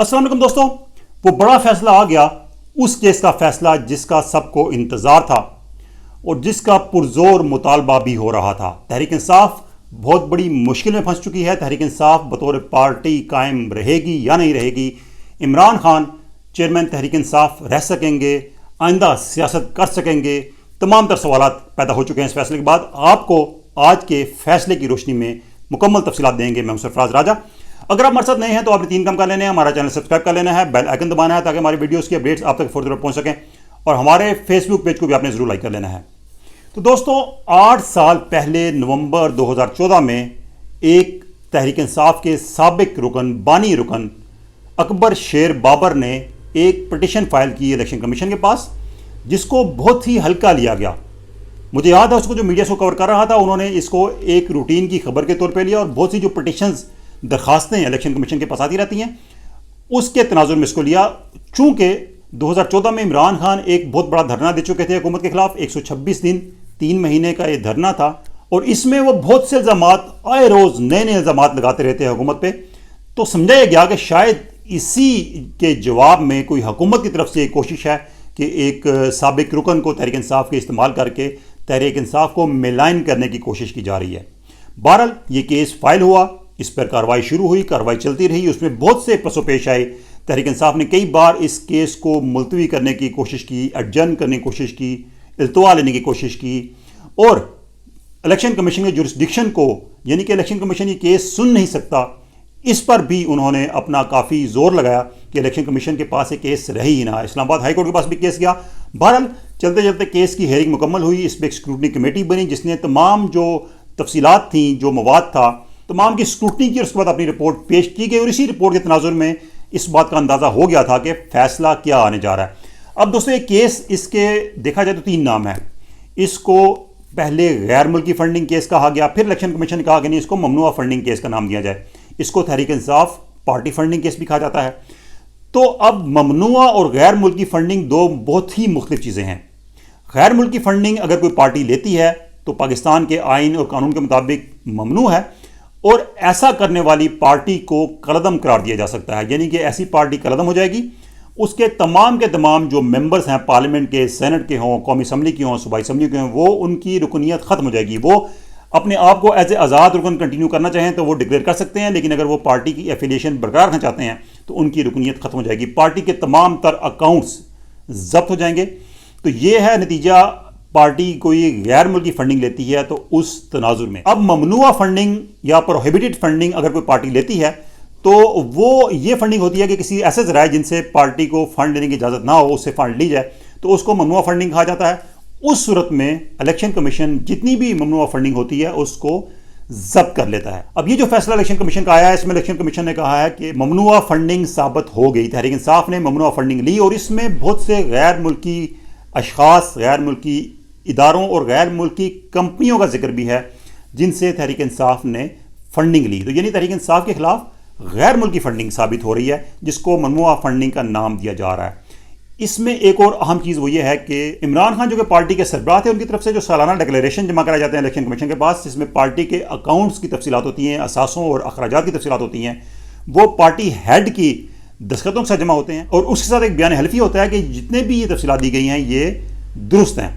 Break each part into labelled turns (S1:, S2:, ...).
S1: अस्सलाम वालेकुम दोस्तों, वो बड़ा फैसला आ गया, उस केस का फैसला जिसका सबको इंतजार था और जिसका पुरजोर मुतालबा भी हो रहा था। तहरीक इंसाफ बहुत बड़ी मुश्किल में फंस चुकी है। तहरीक इंसाफ बतौर पार्टी कायम रहेगी या नहीं रहेगी? इमरान खान चेयरमैन तहरीक इंसाफ रह सकेंगे? आइंदा सियासत कर सकेंगे? तमाम तर सवाल पैदा हो चुके हैं इस फैसले के बाद। आपको आज के फैसले की रोशनी में मुकम्मल तफसीलात देंगे। मैं सरफराज राजा। अगर आप हमारे साथ नए हैं तो आपने 3 काम कर लेने हैं। हमारा चैनल सब्सक्राइब कर लेना है, बेल आइकन दबाना है ताकि हमारी वीडियोस की अपडेट्स आप तक फौरन पहुंच सकें, और हमारे फेसबुक पेज को भी आपने जरूर लाइक कर लेना है। तो दोस्तों, 8 साल पहले नवंबर 2014 में एक तहरीक इंसाफ के साबिक रुकन, बानी रुकन अकबर शेर बाबर ने एक पिटिशन फाइल की इलेक्शन कमीशन के पास, जिसको बहुत ही हल्का लिया गया। मुझे याद है उसको जो मीडिया को कवर कर रहा था उन्होंने इसको एक रूटीन की खबर के तौर पे लिया, और बहुत सी जो पिटिशंस दरखास्तें इलेक्शन कमीशन के पास आती रहती हैं उसके तनाजुर में इसको लिया। चूंकि 2014 में इमरान खान एक बहुत बड़ा धरना दे चुके थे हुकूमत के खिलाफ। 126 दिन 3 महीने का ये धरना था, और इसमें वो बहुत से इल्ज़ामात, आए रोज़ नए नए इल्ज़ामात लगाते रहते हैं हुकूमत पे। तो समझाया गया कि शायद इसी के जवाब में कोई हुकूमत की तरफ से एक कोशिश है कि एक साबिक रुकन को तहरीक इंसाफ के इस्तेमाल करके तहरीक इंसाफ को मिलाइन करने की कोशिश की जा रही है। बहरहाल ये केस फाइल हुआ, इस पर कार्रवाई शुरू हुई, कार्रवाई चलती रही। उसमें बहुत से पसोपेश आए। तहरीक इंसाफ ने कई बार इस केस को मुलतवी करने की कोशिश की, एडजर्न करने की कोशिश की, इल्तवा लेने की कोशिश की, और इलेक्शन कमीशन के जुरिस्डिक्शन को, यानी कि इलेक्शन कमीशन ये केस सुन नहीं सकता, इस पर भी उन्होंने अपना काफ़ी जोर लगाया कि इलेक्शन कमीशन के पास ये केस रहे ही ना। इस्लामाबाद हाई कोर्ट के पास भी केस गया। बहरहाल चलते चलते केस की हेयरिंग मुकम्मल हुई। इस पर एक स्क्रूटनी कमेटी बनी जिसने तमाम जो तफसीलात थी, जो मवाद था, तमाम की स्क्रूटनी की, और उसके बाद अपनी रिपोर्ट पेश की गई। और इसी रिपोर्ट के तनाजुर में इस बात का अंदाज़ा हो गया था कि फैसला क्या आने जा रहा है। अब दोस्तों, एक केस, इसके देखा जाए तो 3 नाम है। इसको पहले गैर मुल्की फंडिंग केस कहा गया, फिर इलेक्शन कमीशन ने कहा कि नहीं, इसको ममनुआ फंडिंग केस का नाम दिया जाए। इसको Tehreek Insaf party funding case भी कहा जाता है। तो अब ममनुआ और गैर मुल्की फंडिंग दो बहुत ही मुख्तलिफ चीज़ें हैं। गैर मुल्की फंडिंग अगर कोई पार्टी लेती है तो पाकिस्तान के आइन और कानून के मुताबिक ममनू है, और ऐसा करने वाली पार्टी को कलअदम करार दिया जा सकता है। यानी कि ऐसी पार्टी कलअदम हो जाएगी, उसके तमाम के तमाम जो मेंबर्स हैं पार्लियामेंट के, सेनेट के हों, कौमी असम्बली की हों, सूबाई असम्बली के हों, वो उनकी रुकनीत ख़त्म हो जाएगी। वो अपने आप को एज ए आज़ाद रुकन कंटिन्यू करना चाहें तो वो डिक्लेयर कर सकते हैं, लेकिन अगर वो पार्टी की एफिलिएशन बरकरार रखना चाहते हैं तो उनकी रुकनीत ख़त्म हो जाएगी। पार्टी के तमाम तर अकाउंट्स जब्त हो जाएंगे। तो ये है नतीजा। पार्टी कोई गैर मुल्की फंडिंग लेती है तो उस तनाजुर में अब ममनुआ फंडिंग या प्रोहिबिटेड फंडिंग अगर कोई पार्टी लेती है तो वो ये फंडिंग होती है कि किसी ऐसे ज़राए जिनसे पार्टी को फंड लेने की इजाज़त ना हो, उससे फंड ली जाए, तो उसको ममनुआ फंडिंग कहा जाता है। उस सूरत में इलेक्शन कमीशन जितनी भी ममनुआ फंडिंग होती है उसको जब्त कर लेता है। अब ये जो फैसला इलेक्शन कमीशन का आया है, इसमें इलेक्शन कमीशन ने कहा है कि ममनुआ फंडिंग साबित हो गई। तहरीक इंसाफ ने ममनुआ फंडिंग ली, और इसमें बहुत से गैर मुल्की अशखास, गैर मुल्की इदारों और गैर मुल्की कंपनियों का जिक्र भी है जिनसे तहरीक इंसाफ ने फंडिंग ली। तो यानी तहरीक इंसाफ के खिलाफ गैर मुल्की फंडिंग साबित हो रही है, जिसको ममनुआ फंडिंग का नाम दिया जा रहा है। इसमें एक और अहम चीज़ वो ये है कि इमरान खान जो कि पार्टी के सरबराह थे, उनकी तरफ से जो सालाना डिक्लेरेशन जमा कराए जाते हैं इलेक्शन कमीशन के पास, जिसमें पार्टी के अकाउंट्स की तफसीलात होती हैं, असासों और अखराजात की तफसीलात होती हैं, वो पार्टी हेड की दस्तखतों के साथ जमा होते हैं, और उसके साथ एक बयान हल्फी होता है कि जितने भी ये तफसीलात दी गई हैं ये दुरुस्त हैं।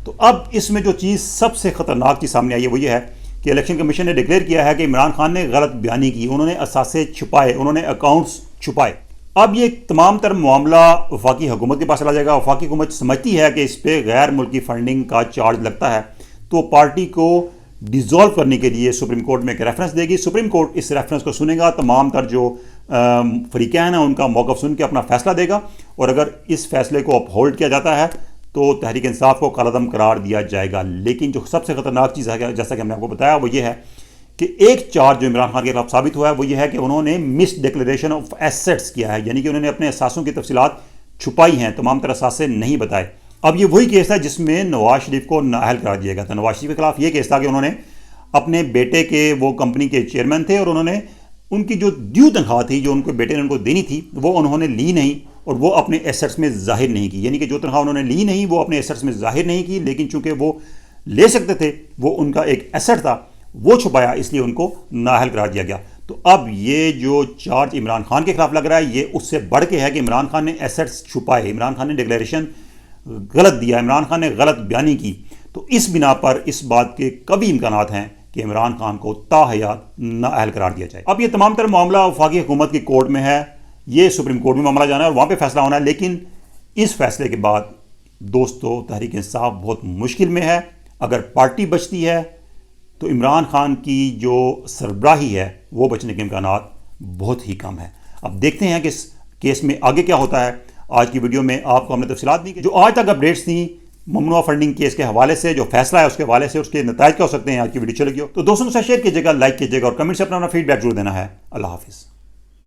S1: तो अब इसमें जो चीज़ सबसे ख़तरनाक चीज़ सामने आई है वो ये है कि इलेक्शन कमीशन ने डिक्लेयर किया है कि इमरान खान ने गलत बयानी की, उन्होंने असासे छुपाए, उन्होंने अकाउंट्स छुपाए। अब ये तमाम तर मामला वफाकी हुकूमत के पास चला जाएगा। वफाकी हुकूमत समझती है कि इस पर गैर मुल्की फंडिंग का चार्ज लगता है, तो पार्टी को डिज़ोल्व करने के लिए सुप्रीम कोर्ट में एक रेफरेंस देगी। सुप्रीम कोर्ट इस रेफरेंस को सुनेगा, तमाम तर जो फरीक़ैन हैं उनका मौक़िफ़ सुन के अपना फ़ैसला देगा, और अगर इस फैसले को अपहोल्ड किया जाता है तो तहरीक इंसाफ को कलअदम करार दिया जाएगा। लेकिन जो सबसे ख़तरनाक चीज़ है, जैसा कि हमने आपको बताया, वो ये है कि एक चार्ज जो इमरान खान के खिलाफ साबित हुआ है वो ये है कि उन्होंने मिस डिक्लेरेशन ऑफ एसेट्स किया है, यानी कि उन्होंने अपने असासों की तफसीलात छुपाई हैं, तमाम तरह असासे नहीं बताए। अब ये वही केस है जिसमें नवाज शरीफ को नाअहल करार दिया गया था। नवाज शरीफ के खिलाफ ये केस था कि उन्होंने अपने बेटे के, वो कंपनी के चेयरमैन थे, और उन्होंने उनकी जो ड्यू तनख्वाह थी जो उनके बेटे ने उनको देनी थी वो उन्होंने ली नहीं, और वो अपने एसेट्स में जाहिर नहीं की। यानी कि जो तनख्वाह उन्होंने ली नहीं वो अपने एसेट्स में जाहिर नहीं की, लेकिन चूंकि वो ले सकते थे, वो उनका एक एसेट था, वो छुपाया, इसलिए उनको नाअहल करार दिया गया। तो अब ये जो चार्ज इमरान खान के खिलाफ लग रहा है ये उससे बढ़ के है कि इमरान खान ने एसेट्स छुपाए, इमरान खान ने डिक्लेरेशन गलत दिया, इमरान खान ने गलत बयानी की। तो इस बिना पर इस बात के कभी इम्कानात हैं कि इमरान खान को ताहयात नाअहल करार दिया जाए। अब ये तमाम तरह मामला वफाकी हुकूमत की कोर्ट में है, ये सुप्रीम कोर्ट में मामला जाना है और वहाँ पे फैसला होना है। लेकिन इस फैसले के बाद दोस्तों तहरीक इंसाफ बहुत मुश्किल में है। अगर पार्टी बचती है तो इमरान खान की जो सरबराही है वो बचने के इम्कानात बहुत ही कम है। अब देखते हैं कि इस केस में आगे क्या होता है। आज की वीडियो में आपको हमने तफसीलात दी कि जो आज तक अपडेट्स थी ममनुआ फंडिंग केस के हवाले से, जो फैसला है उसके हवाले से, उसके नतीजे क्या हो सकते हैं। आज की वीडियो चलेगी तो दोस्तों के साथ शेयर कीजिएगा, लाइक कीजिएगा और कमेंट से अपना फीडबैक जरूर देना है। अल्लाह हाफिज़।